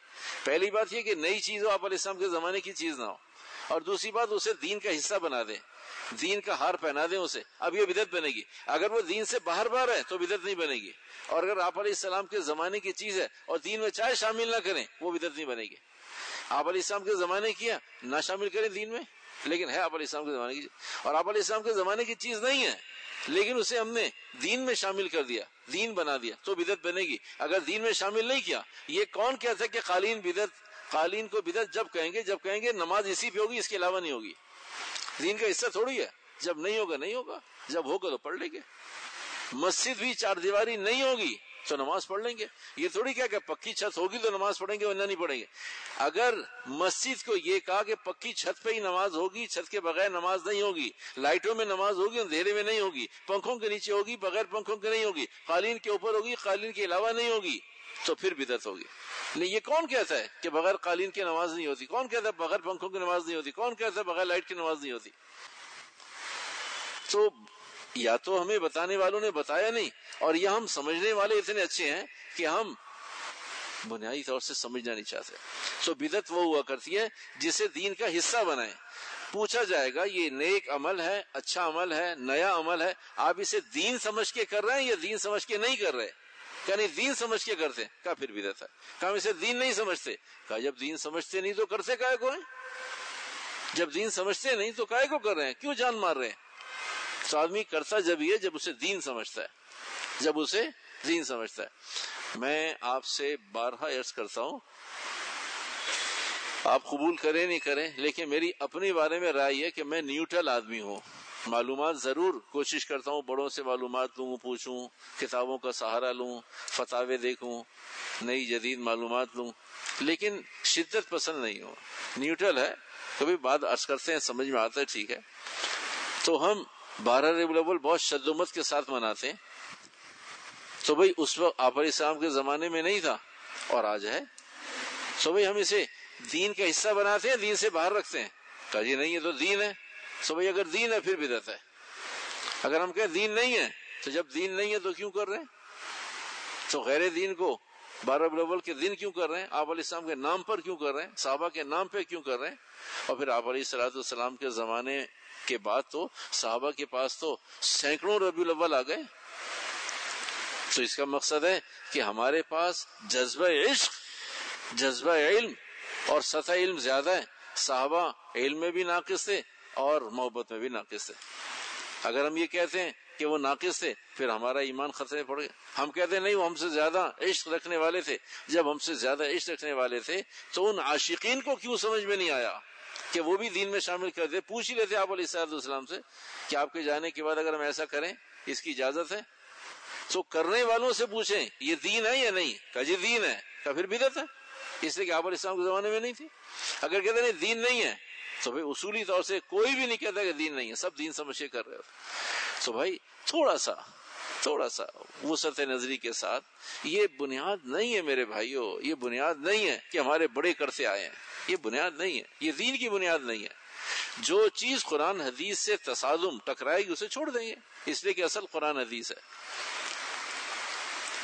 پہلی بات یہ کہ نئی چیز ہو، آپ علیہ السلام کے زمانے کی چیز نہ ہو، اور دوسری بات اسے دین کا حصہ بنا دیں، دین کا ہار پہنا دیں اسے. اب یہ بدعت بنے گی. اگر وہ دین سے باہر ہے تو بدعت نہیں بنے گی. اور اگر آپ علیہ السلام کے زمانے کی چیز ہے اور دین میں چاہے شامل نہ کریں وہ بدعت نہیں بنے گی. آپ علیہ السلام کے زمانے کیا نہ شامل کریں دین میں، لیکن ہے آپ علیہ السلام کے زمانے کی چیز، اور آپ علیہ السلام کے زمانے کی چیز نہیں ہے لیکن اسے ہم نے دین میں شامل کر دیا، دین بنا دیا، تو بدعت بنے گی. اگر دین میں شامل نہیں کیا، یہ کون کہتا ہے کہ قالین بدعت؟ قالین کو بدعت جب کہیں گے نماز اسی پہ ہوگی، اس کے علاوہ نہیں ہوگی. دین کا حصہ تھوڑی ہے. جب نہیں ہوگا نہیں ہوگا، جب ہوگا تو پڑھ لیں گے. مسجد بھی چار دیواری نہیں ہوگی تو نماز پڑھ لیں گے. یہ تھوڑی کیا کہ پکی چھت ہوگی تو نماز پڑھیں گے ورنہ نہیں پڑھیں گے. اگر مسجد کو یہ کہا کہ پکی چھت پہ ہی نماز ہوگی، چھت کے بغیر نماز نہیں ہوگی، لائٹوں میں نماز ہوگی اندھیرے میں نہیں ہوگی، پنکھوں کے نیچے ہوگی بغیر پنکھوں کے نہیں ہوگی، قالین کے اوپر ہوگی قالین کے علاوہ نہیں ہوگی، تو پھر بدعت ہوگی. یہ کون کہتا ہے کہ بغیر قالین کی نماز نہیں ہوتی؟ کون کہتا ہے بغیر پنکھوں کی نماز نہیں ہوتی؟ کون کہتا ہے بغیر لائٹ کی نماز نہیں ہوتی؟ تو یا تو ہمیں بتانے والوں نے بتایا نہیں، اور یہ ہم سمجھنے والے اتنے اچھے ہیں کہ ہم بنیادی طور سے سمجھنا نہیں چاہتے. تو بدعت وہ ہوا کرتی ہے جسے دین کا حصہ بنائیں. پوچھا جائے گا یہ نیک عمل ہے، اچھا عمل ہے، نیا عمل ہے، آپ اسے دین سمجھ کے کر رہے ہیں یا دین سمجھ کے نہیں کر رہے؟ یعنی دین سمجھ کے کرتے، کہا پھر بدعت ہے. کہا ہم اسے دین نہیں سمجھتے. کہا جب دین سمجھتے نہیں تو کرتے کائے کو ہیں؟ جب دین سمجھتے نہیں تو کائے کو کر رہے ہیں؟ کیوں جان مار رہے ہیں؟ تو آدمی کرتا جب یہ جب اسے دین سمجھتا ہے، جب اسے دین سمجھتا ہے. میں آپ سے بارہا عرض کرتا ہوں، آپ قبول کریں نہیں کریں، لیکن میری اپنی بارے میں رائے ہے کہ میں نیوٹرل آدمی ہوں. معلومات ضرور کوشش کرتا ہوں بڑوں سے معلومات لوں، پوچھوں، کتابوں کا سہارا لوں، فتاوے دیکھوں، نئی جدید معلومات لوں، لیکن شدت پسند نہیں ہوں، نیوٹرل ہے، کبھی بات عرض کرتے ہیں سمجھ میں آتا ہے ٹھیک ہے۔ تو ہم 12 ربیع الاول بہت شدت کے ساتھ مناتے ہیں، تو بھئی اس وقت آپ علیہ السلام کے زمانے میں نہیں تھا اور آج ہے، تو بھئی ہم اسے دین کا حصہ بناتے ہیں، دین سے باہر رکھتے ہیں؟ کہا جی نہیں، یہ تو دین ہے۔ تو بھئی اگر دین ہے پھر بدعت ہے، اگر ہم کہیں دین نہیں ہے تو جب دین نہیں ہے تو کیوں کر رہے ہیں؟ تو غیر دین کو 12 ربیع الاول کے دن کیوں کر رہے ہیں؟ آپ علیہ السلام کے نام پر کیوں کر رہے ہیں؟ صحابہ کے نام پہ کیوں کر رہے ہیں؟ اور پھر آپ علیہ السلام کے زمانے کے بعد تو صحابہ کے پاس تو سینکڑوں ربیع الاول آ گئے، تو اس کا مقصد ہے کہ ہمارے پاس جذبہ عشق، جذبہ علم اور سطح علم زیادہ ہے۔ صحابہ علم میں بھی ناقص تھے اور محبت میں بھی ناقص تھے۔ اگر ہم یہ کہتے ہیں کہ وہ ناقص تھے پھر ہمارا ایمان خطرے میں پڑ گیا۔ ہم کہتے ہیں نہیں وہ ہم سے زیادہ عشق رکھنے والے تھے، جب ہم سے زیادہ عشق رکھنے والے تھے تو ان عاشقین کو کیوں سمجھ میں نہیں آیا کہ وہ بھی دین میں شامل کر دے؟ پوچھ ہی لیتے آپ علیہ السلام سے کہ آپ کے جانے کے بعد اگر ہم ایسا کریں اس کی اجازت ہے؟ تو کرنے والوں سے پوچھیں یہ دین ہے یا نہیں؟ کہا جی دین ہے، کہا پھر بدعت ہے، اس لیے کہ آپ علیہ السلام کے زمانے میں نہیں تھی۔ اگر کہتے ہیں دین نہیں ہے تو بھائی اصولی طور سے کوئی بھی نہیں کہتا کہ دین نہیں ہے، سب دین سمجھ کے کر رہے ہو۔ تو بھائی تھوڑا سا وسعت نظری کے ساتھ، یہ بنیاد نہیں ہے میرے بھائیوں، یہ بنیاد نہیں ہے کہ ہمارے بڑے کرتے آئے ہیں، یہ بنیاد نہیں ہے، یہ دین کی بنیاد نہیں ہے۔ جو چیز قرآن حدیث سے تصادم ٹکرائے گی اسے چھوڑ دیں گے، اس لیے کہ اصل قرآن حدیث ہے،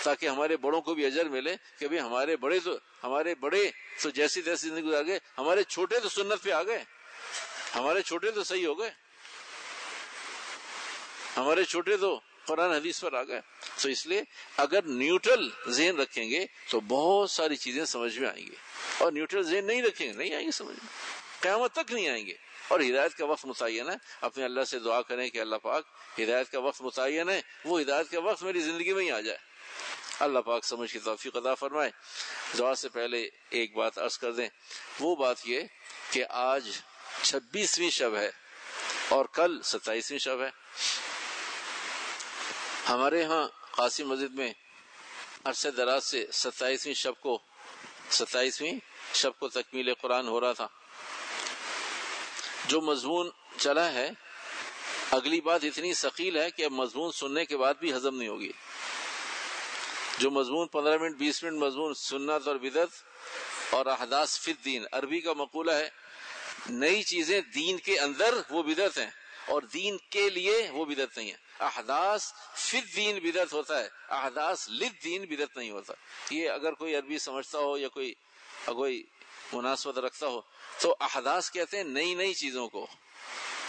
تاکہ ہمارے بڑوں کو بھی اجر ملے کہ بھی ہمارے بڑے تو جیسی تیسی زندگی گزار گئے، ہمارے چھوٹے تو سنت پہ آ گئے، ہمارے چھوٹے تو صحیح ہو گئے، ہمارے چھوٹے تو قرآن حدیث پر آ گئے۔ تو اس لیے اگر نیوٹرل ذہن رکھیں گے تو بہت ساری چیزیں سمجھ میں آئیں گی، اور نیوٹرل ذہن نہیں رکھیں گے نہیں آئیں گے سمجھ میں، قیامت تک نہیں آئیں گے۔ اور ہدایت کا وقت متعین ہے، اپنے اللہ سے دعا کریں کہ اللہ پاک ہدایت کا وقت متعین ہے، وہ ہدایت کا وقت میری زندگی میں ہی آ جائے، اللہ پاک سمجھ کی توفیق عطا فرمائے۔ دعا سے پہلے ایک بات عرض کر دیں، وہ بات یہ کہ آج 26ویں شب ہے اور کل 27ویں شب ہے۔ ہمارے ہاں قاسم مسجد میں عرصے دراز سے 27ویں شب کو تکمیل قرآن ہو رہا تھا۔ جو مضمون چلا ہے، اگلی بات اتنی ثقیل ہے کہ اب مضمون سننے کے بعد بھی ہضم نہیں ہوگی۔ جو مضمون 15 منٹ 20 منٹ مضمون سنت اور بدعت اور احداث فی الدین، عربی کا مقولہ ہے نئی چیزیں دین کے اندر وہ بدعت ہیں اور دین کے لیے وہ بدعت نہیں ہے۔ احداث فی الدین بدعت ہوتا ہے، احداث للدین بدعت نہیں ہوتا۔ یہ اگر کوئی عربی سمجھتا ہو یا کوئی مناسبت رکھتا ہو تو احداث کہتے ہیں نئی چیزوں کو،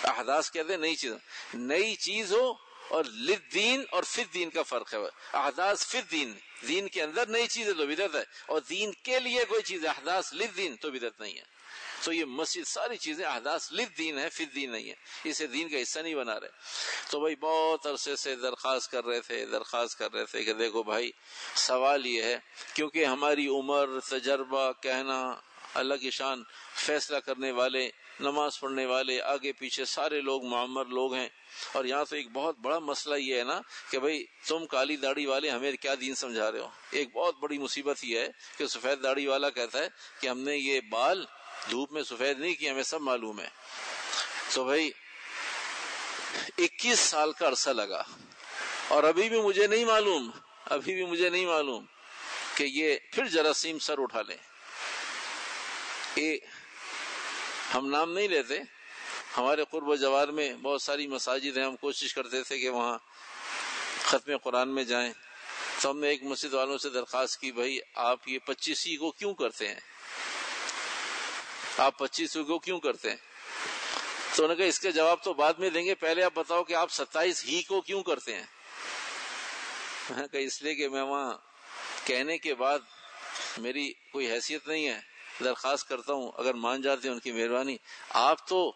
احداث کہتے ہیں نئی چیزوں، نئی چیز ہو اور للدین اور فی الدین کا فرق ہے۔ احداث فی الدین، دین کے اندر نئی چیزیں تو بدعت ہے، اور دین کے لیے کوئی چیز احداث للدین تو بدعت نہیں ہے۔ تو یہ مسجد ساری چیزیں احداث للدین ہے، فی الدین نہیں ہے، اسے دین کا حصہ نہیں بنا رہے۔ تو بھائی بہت عرصے سے درخواست کر رہے تھے کہ دیکھو بھائی سوال یہ ہے، کیونکہ ہماری عمر، تجربہ، کہنا، اللہ کی شان، فیصلہ کرنے والے، نماز پڑھنے والے، آگے پیچھے سارے لوگ معمر لوگ ہیں، اور یہاں تو ایک بہت بڑا مسئلہ یہ ہے نا کہ بھئی تم کالی داڑھی والے ہمیں کیا دین سمجھا رہے ہو۔ ایک بہت بڑی مصیبت یہ ہے کہ سفید داڑھی والا کہتا ہے کہ ہم نے یہ بال دھوپ میں سفید نہیں کیا، ہمیں سب معلوم ہے۔ تو بھئی 21 سال کا عرصہ لگا اور ابھی بھی مجھے نہیں معلوم کہ یہ پھر جراثیم سر اٹھا لیں۔ ہم نام نہیں لیتے، ہمارے قرب و جوار میں بہت ساری مساجد ہیں، ہم کوشش کرتے تھے کہ وہاں ختم قرآن میں جائیں، تو ہم نے ایک مسجد والوں سے درخواست کی بھائی آپ یہ 25 کو کیوں کرتے ہیں، آپ 25 کو کیوں کرتے ہیں؟ تو انہوں نے کہا اس کے جواب تو بعد میں دیں گے، پہلے آپ بتاؤ کہ آپ 27 کو کیوں کرتے ہیں۔ میں نے کہا اس لیے کہ میں وہاں کہنے کے بعد میری کوئی حیثیت نہیں ہے، درخواست کرتا ہوں اگر مان جاتے ہیں ان کی مہربانی، آپ تو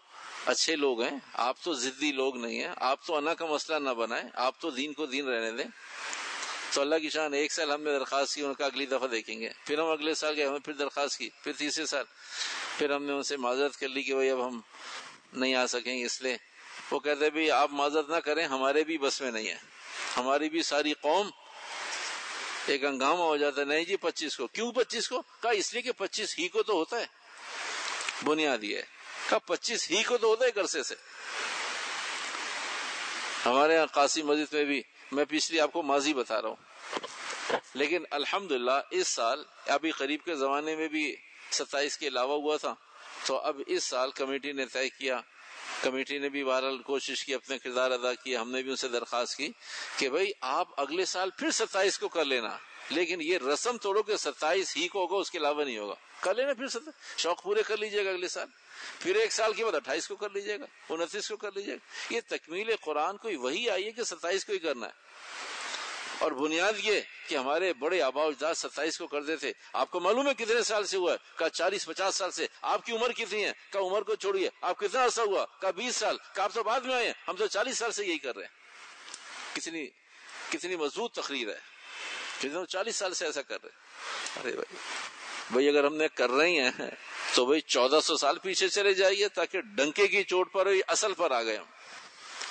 اچھے لوگ ہیں، آپ تو ضدی لوگ نہیں ہیں، آپ تو انا کا مسئلہ نہ بنائیں، آپ تو دین کو دین رہنے دیں۔ تو اللہ کی شان ایک سال ہم نے درخواست کی، انہوں نے کہا اگلی دفعہ دیکھیں گے، پھر ہم اگلے سال گئے، ہم نے پھر درخواست کی، پھر تیسرے سال پھر ہم نے ان سے معذرت کر لی کہ بھائی اب ہم نہیں آ سکیں گے، اس لیے وہ کہتے بھی آپ معذرت نہ کریں، ہمارے بھی بس میں نہیں ہے، ہماری بھی ساری قوم ایک ہنگامہ ہو جاتا ہے، نہیں جی 25 کو۔ کیوں 25 کو؟ کہا اس لیے کہ 25 ہی کو تو ہوتا ہے، بنیاد یہ ہے، کہا 25 ہی کو تو ہوتا ہے عرصے سے۔ ہمارے یہاں قاسم مسجد میں بھی، میں پچھلی آپ کو ماضی بتا رہا ہوں، لیکن الحمدللہ اس سال ابھی قریب کے زمانے میں بھی 27 کے علاوہ ہوا تھا، تو اب اس سال کمیٹی نے طے کیا، کمیٹی نے بھی بہرحال کوشش کی، اپنے کردار ادا کیا، ہم نے بھی ان سے درخواست کی کہ بھئی آپ اگلے سال پھر 27 کو کر لینا، لیکن یہ رسم توڑو کہ 27 ہی کو ہوگا، اس کے علاوہ نہیں ہوگا، کر لینا پھر 27 شوق پورے کر لیجئے گا اگلے سال، پھر ایک سال کے بعد 28 کو کر لیجئے گا، 29 کو کر لیجئے گا۔ یہ تکمیل قرآن کوئی وہی آئی ہے کہ 27 کو ہی کرنا ہے، اور بنیاد یہ کہ ہمارے بڑے آبا و اجداد 27 کو کرتے تھے۔ آپ کو معلوم ہے کتنے سال سے ہوا ہے؟ کہا 40-50 سال سے۔ آپ کی عمر کتنی ہے؟ کہا عمر کو چھوڑیے، آپ کتنا عرصہ ہوا؟ کہا 20 سال۔ کہا آپ تو بعد میں آئے ہیں، ہم تو 40 سال سے یہی کر رہے ہیں۔ کتنی مضبوط تقریر ہے، کتنے 40 سال سے ایسا کر رہے ہیں۔ ارے بھائی اگر ہم نے کر رہے ہیں تو بھائی 1400 سال پیچھے چلے جائیے، تاکہ ڈنکے کی چوٹ پر اصل پر آ گئے، ہم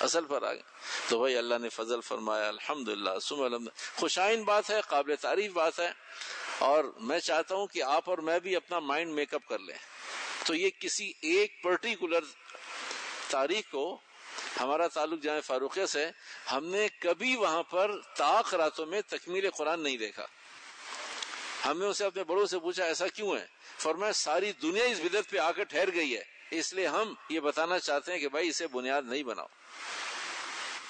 اصل پر آ گئے۔ تو بھائی اللہ نے فضل فرمایا، الحمدللہ ثم الحمدللہ، خوشائن بات ہے، قابل تعریف بات ہے، اور میں چاہتا ہوں کہ آپ اور میں بھی اپنا مائنڈ میک اپ کر لیں۔ تو یہ کسی ایک پرٹیکولر تاریخ کو، ہمارا تعلق جامع فاروقیہ سے، ہم نے کبھی وہاں پر طاق راتوں میں تکمیل قرآن نہیں دیکھا۔ ہم نے اسے اپنے بڑوں سے پوچھا ایسا کیوں ہے؟ فرمایا ساری دنیا اس بدعت پہ آ کر ٹھہر گئی ہے، اس لیے ہم یہ بتانا چاہتے ہیں کہ بھائی اسے بنیاد نہیں بناؤ۔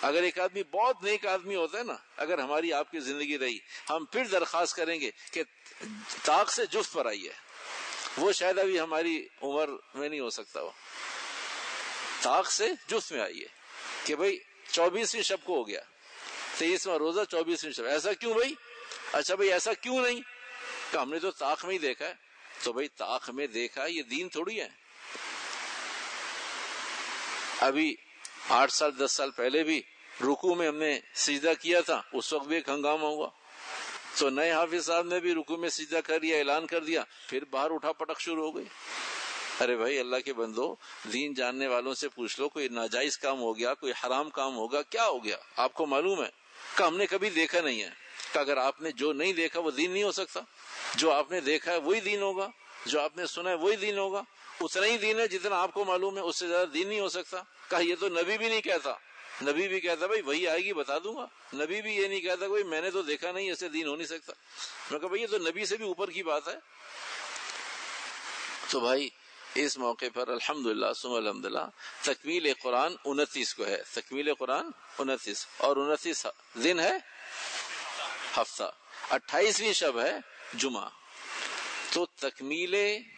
اگر ایک آدمی بہت نیک آدمی ہوتا ہے نا، اگر ہماری آپ کی زندگی رہی، ہم پھر درخواست کریں گے کہ طاق سے جفت پر آئیے۔ وہ شاید ابھی ہماری عمر میں نہیں ہو سکتا، وہ طاق سے جفت میں آئیے کہ بھئی 24ویں شب کو ہو گیا، 23واں روزہ 24ویں شب، ایسا کیوں بھائی؟ اچھا بھائی ایسا کیوں نہیں؟ کہ ہم نے تو طاق میں ہی دیکھا ہے۔ تو بھائی طاق میں دیکھا یہ دین تھوڑی ہے۔ ابھی 8 سال 10 سال پہلے بھی رکوع میں ہم نے سجدہ کیا تھا، اس وقت بھی ایک ہنگامہ ہوا، تو نئے حافظ صاحب نے بھی رکوع میں سجدہ کر لیا، اعلان کر دیا، پھر باہر اٹھا پٹک شروع ہو گئی۔ ارے بھائی اللہ کے بندو، دین جاننے والوں سے پوچھ لو، کوئی ناجائز کام ہو گیا، کوئی حرام کام ہوگا، کیا ہو گیا آپ کو معلوم ہے؟ کہ ہم نے کبھی دیکھا نہیں ہے۔ کہ اگر آپ نے جو نہیں دیکھا وہ دین نہیں ہو سکتا، جو آپ نے دیکھا ہے وہی دین ہوگا، جو آپ نے سنا ہے وہی دین ہوگا، اتنا ہی دین ہے جتنا آپ کو معلوم ہے، اس سے زیادہ دین نہیں ہو سکتا۔ کہا یہ تو نبی بھی نہیں کہتا، نبی بھی کہتا بھائی وہی آئے گی بتا دوں گا، نبی بھی یہ نہیں کہتا بھائی میں نے تو دیکھا نہیں، ایسے دین ہو نہیں سکتا۔ میں کہا بھائی یہ تو نبی سے بھی اوپر کی بات ہے۔ تو بھائی اس موقع پر الحمدللہ ثم الحمدللہ تکمیل قرآن 29 کو ہے، تکمیل قرآن 29، اور 29 دن ہے ہفتہ، 28ویں شب ہے جمعہ۔ تو تکمیل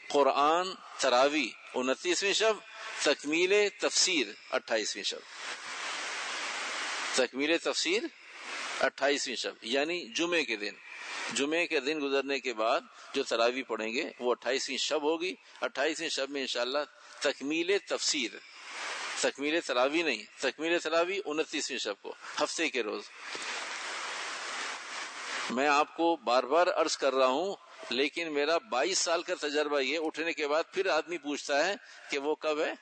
قرآن تراوی 29ویں شب، تکمیل تفسیر 28ویں شب، تکمیل تفسیر 28ویں شب یعنی جمعے کے دن، جمعے کے دن گزرنے کے بعد جو تراوی پڑھیں گے وہ 28ویں شب ہوگی۔ 28ویں شب میں انشاءاللہ تکمیل تفسیر، تکمیل تراوی نہیں، تکمیل تراوی 29ویں شب کو، ہفتے کے روز۔ میں آپ کو بار بار عرض کر رہا ہوں، لیکن میرا 22 سال کا تجربہ یہ، اٹھنے کے بعد پھر آدمی پوچھتا ہے کہ وہ کب ہے۔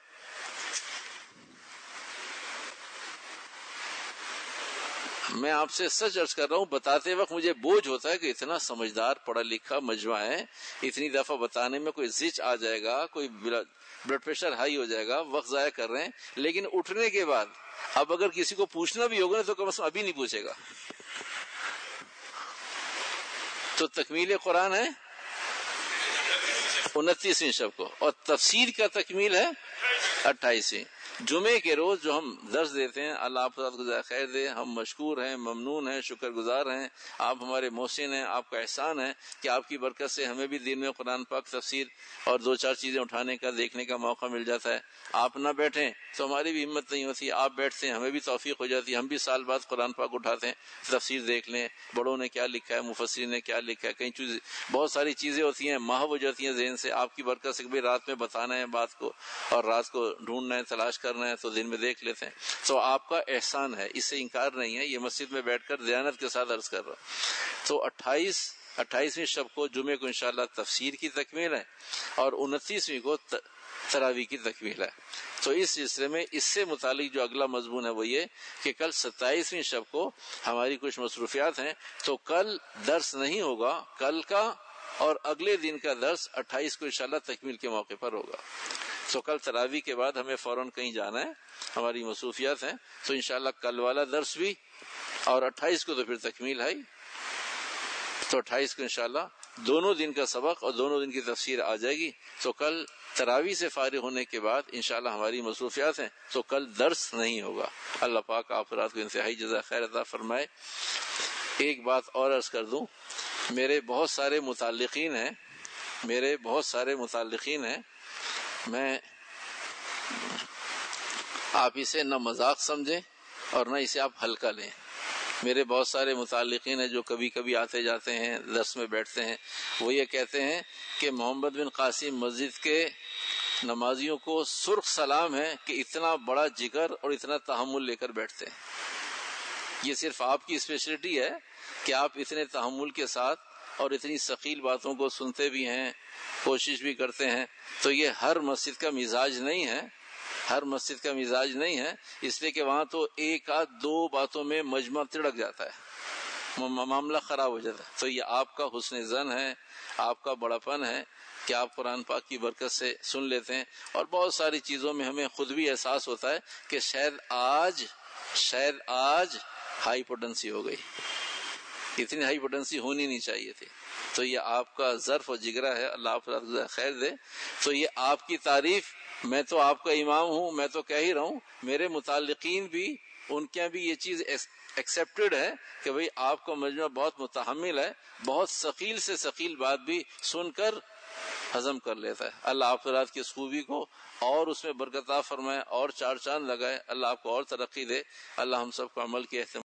میں آپ سے سچ عرض کر رہا ہوں، بتاتے وقت مجھے بوجھ ہوتا ہے کہ اتنا سمجھدار پڑھا لکھا مجمع ہے، اتنی دفعہ بتانے میں کوئی زچ آ جائے گا، کوئی بلڈ پریشر ہائی ہو جائے گا، وقت ضائع کر رہے ہیں۔ لیکن اٹھنے کے بعد اب اگر کسی کو پوچھنا بھی ہوگا تو کم از کم ابھی نہیں پوچھے گا۔ تو تکمیل قرآن ہے 29ویں شب کو، اور تفسیر کا تکمیل ہے 28ویں۔ جمعے کے روز جو ہم درس دیتے ہیں، اللہ آپ کو جزائے خیر دے، ہم مشکور ہیں، ممنون ہیں، شکر گزار ہیں، آپ ہمارے محسن ہیں، آپ کا احسان ہے کہ آپ کی برکت سے ہمیں بھی دین میں قرآن پاک تفسیر اور 2-4 چیزیں اٹھانے کا، دیکھنے کا موقع مل جاتا ہے۔ آپ نہ بیٹھیں تو ہماری بھی ہمت نہیں ہوتی، آپ بیٹھتے ہیں ہمیں بھی توفیق ہو جاتی ہے، ہم بھی سال بعد قرآن پاک اٹھاتے ہیں، تفسیر دیکھ لیں، بڑوں نے کیا لکھا ہے، مفسرین نے کیا لکھا ہے، کئی چیزیں، بہت ساری چیزیں ہوتی ہیں محو ہو جاتی ہیں ذہن سے، آپ کی برکت سے بھی رات میں بتانا ہے بات کو، اور رات کو ڈھونڈنا ہے، تلاش کرنا ہے، تو دن میں دیکھ لیتے ہیں۔ تو آپ کا احسان ہے، اس سے انکار نہیں ہے، یہ مسجد میں بیٹھ کر دیانت کے ساتھ عرض کر رہا ہوں۔ تو 28ویں شب کو جمعے کو انشاءاللہ تفسیر کی تکمیل ہے، اور 29ویں کو تراویح کی تکمیل ہے۔ تو اس سلسلے میں اس سے متعلق جو اگلا مضمون ہے وہ یہ کہ کل 27ویں شب کو ہماری کچھ مصروفیات ہیں، تو کل درس نہیں ہوگا، کل کا اور اگلے دن کا درس 28 کو انشاءاللہ تکمیل کے موقع پر ہوگا۔ تو کل تراویح کے بعد ہمیں فوراً کہیں جانا ہے، ہماری مصروفیات ہیں، تو انشاءاللہ کل والا درس بھی اور 28 کو تو پھر تکمیل ہے، تو 28 کو انشاءاللہ دونوں دن کا سبق اور دونوں دن کی تفسیر آ جائے گی۔ تو کل تراویح سے فارغ ہونے کے بعد انشاءاللہ ہماری مصروفیات ہیں، تو کل درس نہیں ہوگا۔ اللہ پاک آپ رات کو انتہائی جزا خیر عطا فرمائے۔ ایک بات اور عرض کر دوں، میرے بہت سارے متعلقین ہیں، میں آپ اسے نہ مذاق سمجھیں اور نہ اسے آپ ہلکا لیں۔ میرے بہت سارے متعلقین ہیں جو کبھی کبھی آتے جاتے ہیں، درس میں بیٹھتے ہیں، وہ یہ کہتے ہیں کہ محمد بن قاسم مسجد کے نمازیوں کو سرخ سلام ہے کہ اتنا بڑا جگر اور اتنا تحمل لے کر بیٹھتے ہیں۔ یہ صرف آپ کی اسپیشلٹی ہے کہ آپ اتنے تحمل کے ساتھ اور اتنی ثقیل باتوں کو سنتے بھی ہیں، کوشش بھی کرتے ہیں، تو یہ ہر مسجد کا مزاج نہیں ہے، اس لیے کہ وہاں تو ایک آدھ دو باتوں میں مجمع تڑک جاتا ہے، معاملہ خراب ہو جاتا ہے۔ تو یہ آپ کا حسن ظن ہے، آپ کا بڑا پن ہے کہ آپ قرآن پاک کی برکت سے سن لیتے ہیں، اور بہت ساری چیزوں میں ہمیں خود بھی احساس ہوتا ہے کہ شاید آج ہائی پوٹنسی ہو گئی، اتنی ہائی پوٹنسی ہونی نہیں چاہیے تھی۔ تو یہ آپ کا ظرف و جگرا ہے، اللہ آپ کو خیر دے۔ تو یہ آپ کی تعریف، میں تو آپ کا امام ہوں، میں تو کہہ ہی رہا ہوں، میرے متعلقین بھی، ان کے بھی یہ چیز ایکسیپٹڈ ہے کہ بھئی آپ کا مجمع بہت متحمل ہے، بہت ثقیل سے ثقیل بات بھی سن کر ہضم کر لیتا ہے۔ اللہ آپ رات کی اس خوبی کو اور اس میں برکت عطا فرمائے اور چار چاند لگائے، اللہ آپ کو اور ترقی دے، اللہ ہم سب کو عمل کی اہتمام